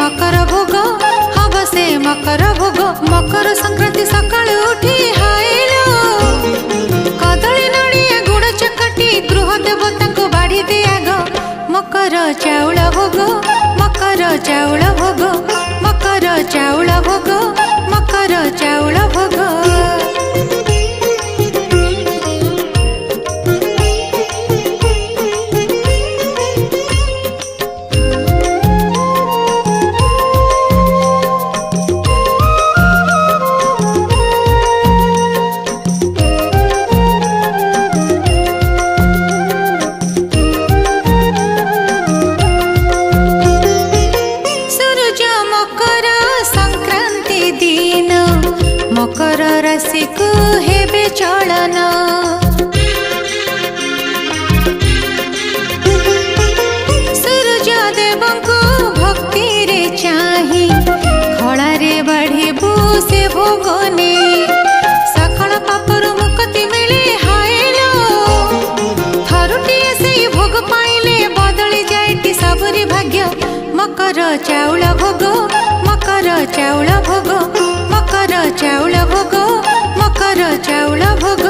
मकर भोग हब से मकर भोग। मकर संक्रांति सकाळु उठी हाइलो कदली नड़िया गुड़ चकटी गृह देवता को बाड़ी दे आग। मकर चाउल भोग मकर चाउल भोग मकर चाउल भोग मकर चाउल भोग। मकर राशि को हेबे चलन सूर्य देव को भक्ति रे चाही खड़ा रे बढ़िबू से भोगने सकल पापर मुक्ति मिले हाइलो थरुटिए से भोग पाइले बदली जाइटी सबरी भाग्य। मकर चाउल भोग मकर चाउल भोग मकर चाउल भोग मकर चाउल भोग।